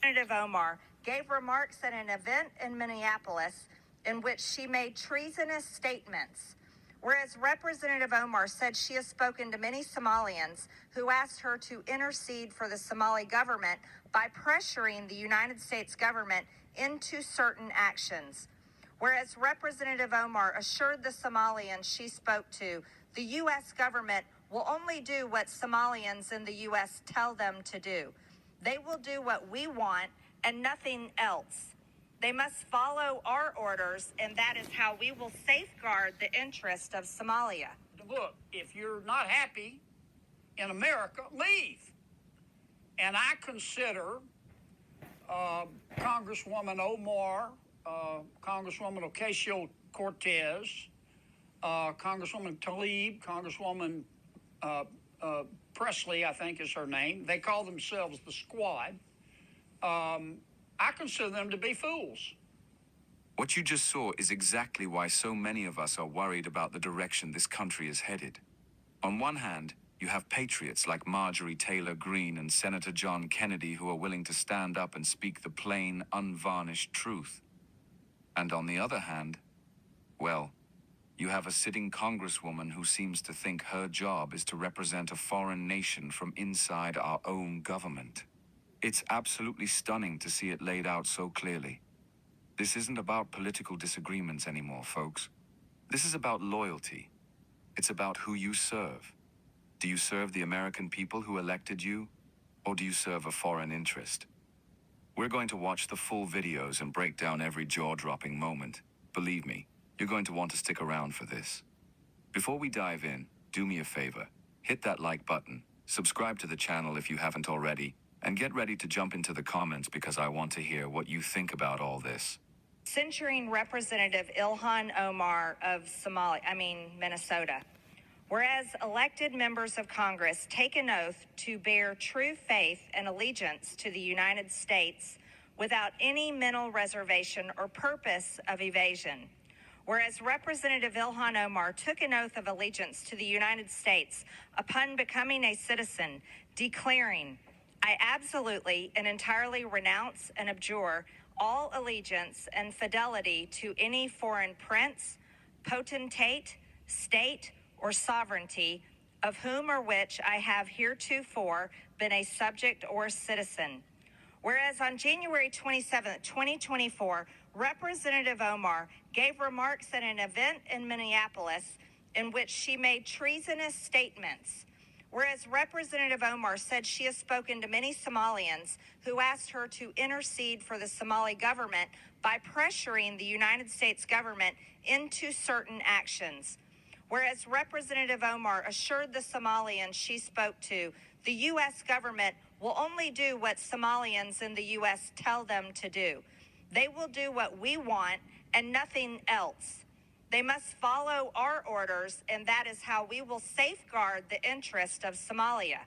Representative Omar gave remarks at an event in Minneapolis in which she made treasonous statements. Whereas Representative Omar said she has spoken to many Somalians who asked her to intercede for the Somali government by pressuring the United States government into certain actions. Whereas Representative Omar assured the Somalians she spoke to, the U.S. government will only do what Somalians in the U.S. tell them to do. They will do what we want and nothing else. They must follow our orders, and that is how we will safeguard the interest of Somalia. Look, if you're not happy in America, leave. And I consider Congresswoman Omar, Congresswoman Ocasio-Cortez, Congresswoman Tlaib, Congresswoman Presley, I think is her name. They call themselves the Squad. I consider them to be fools. What you just saw is exactly why so many of us are worried about the direction this country is headed. On one hand, you have patriots like Marjorie Taylor Greene and Senator John Kennedy who are willing to stand up and speak the plain, unvarnished truth. And on the other hand, well, you have a sitting congresswoman who seems to think her job is to represent a foreign nation from inside our own government. It's absolutely stunning to see it laid out so clearly. This isn't about political disagreements anymore, folks. This is about loyalty. It's about who you serve. Do you serve the American people who elected you, or do you serve a foreign interest? We're going to watch the full videos and break down every jaw-dropping moment. Believe me, you're going to want to stick around for this. Before we dive in, do me a favor. Hit that like button, subscribe to the channel if you haven't already, and get ready to jump into the comments because I want to hear what you think about all this. Censuring Representative Ilhan Omar of Minnesota. Whereas elected members of Congress take an oath to bear true faith and allegiance to the United States without any mental reservation or purpose of evasion. Whereas Representative Ilhan Omar took an oath of allegiance to the United States upon becoming a citizen, declaring, "I absolutely and entirely renounce and abjure all allegiance and fidelity to any foreign prince, potentate, state, or sovereignty, of whom or which I have heretofore been a subject or citizen." Whereas on January 27, 2024, Representative Omar gave remarks at an event in Minneapolis in which she made treasonous statements. Whereas Representative Omar said she has spoken to many Somalians who asked her to intercede for the Somali government by pressuring the United States government into certain actions. Whereas Representative Omar assured the Somalians she spoke to, the U.S. government will only do what Somalians in the U.S. tell them to do. They will do what we want and nothing else. They must follow our orders, and that is how we will safeguard the interest of Somalia.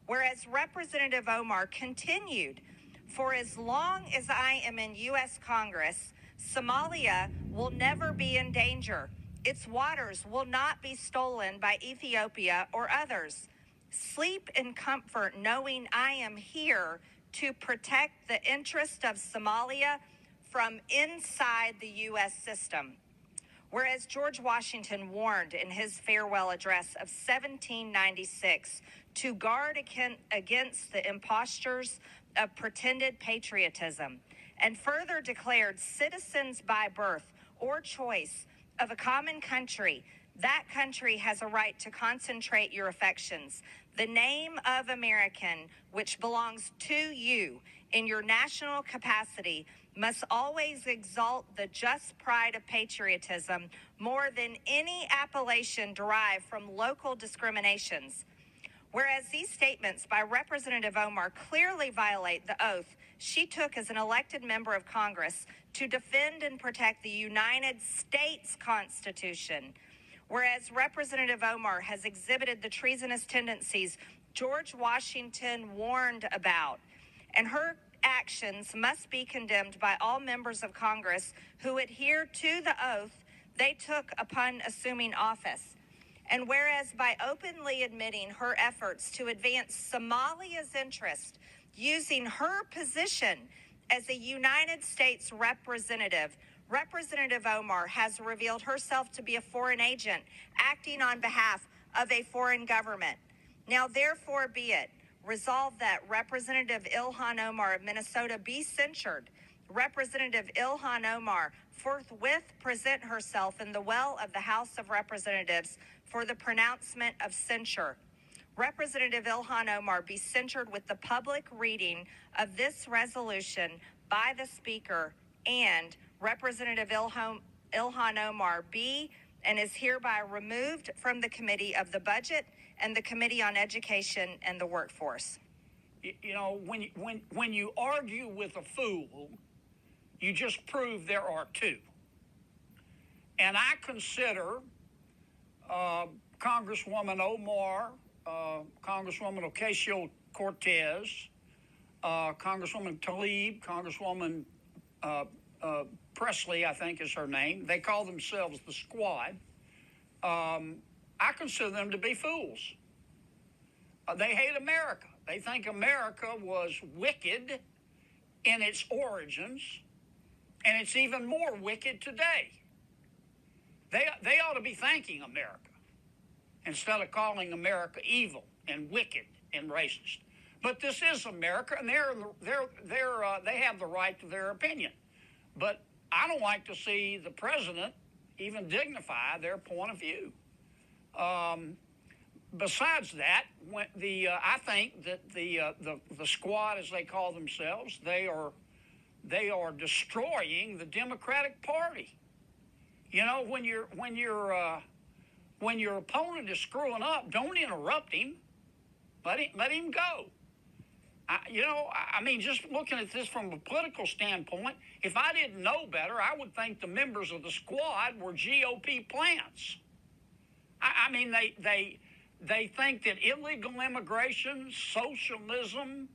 Whereas Representative Omar continued, "For as long as I am in U.S. Congress, Somalia will never be in danger. Its waters will not be stolen by Ethiopia or others. Sleep in comfort knowing I am here to protect the interest of Somalia from inside the U.S. system." Whereas George Washington warned in his farewell address of 1796 to guard against the impostures of pretended patriotism, and further declared citizens by birth or choice of a common country, that country has a right to concentrate your affections. The name of American, which belongs to you in your national capacity, must always exalt the just pride of patriotism more than any appellation derived from local discriminations. Whereas these statements by Representative Omar clearly violate the oath she took as an elected member of Congress to defend and protect the United States Constitution. Whereas Representative Omar has exhibited the treasonous tendencies George Washington warned about, and her actions must be condemned by all members of Congress who adhere to the oath they took upon assuming office. And whereas by openly admitting her efforts to advance Somalia's interest using her position as a United States representative. Representative Omar has revealed herself to be a foreign agent acting on behalf of a foreign government. Now, therefore, be it resolved that Representative Ilhan Omar of Minnesota be censured. Representative Ilhan Omar forthwith present herself in the well of the House of Representatives for the pronouncement of censure. Representative Ilhan Omar be censured with the public reading of this resolution by the Speaker, and Representative Ilhan Omar be and is hereby removed from the Committee of the Budget and the Committee on Education and the Workforce. You know, when you argue with a fool, you just prove there are two. And I consider Congresswoman Omar, Congresswoman Ocasio-Cortez, Congresswoman Tlaib, Congresswoman Presley, I think is her name. They call themselves the Squad. I consider them to be fools. They hate America. They think America was wicked in its origins, and it's even more wicked today. They ought to be thanking America instead of calling America evil and wicked and racist. But this is America, and they have the right to their opinion. But I don't like to see the president even dignify their point of view. Besides that, I think that the Squad, as they call themselves, they are destroying the Democratic Party. You know, when your opponent is screwing up, don't interrupt him. Let him go. I mean, just looking at this from a political standpoint, if I didn't know better, I would think the members of the Squad were GOP plants. I mean, they think that illegal immigration, socialism,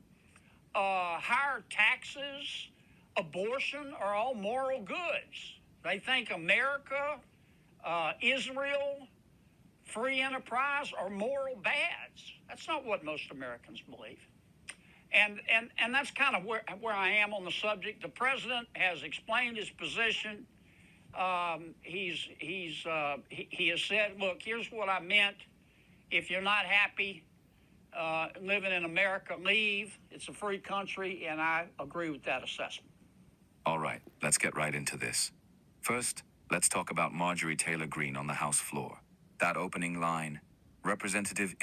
higher taxes, abortion are all moral goods. They think America, Israel, free enterprise are moral bads. That's not what most Americans believe. And that's kind of where I am on the subject. The president has explained his position. He has said, look, here's what I meant. If you're not happy living in America, leave. It's a free country, and I agree with that assessment. All right, let's get right into this. First, let's talk about Marjorie Taylor Greene on the House floor. That opening line, Representative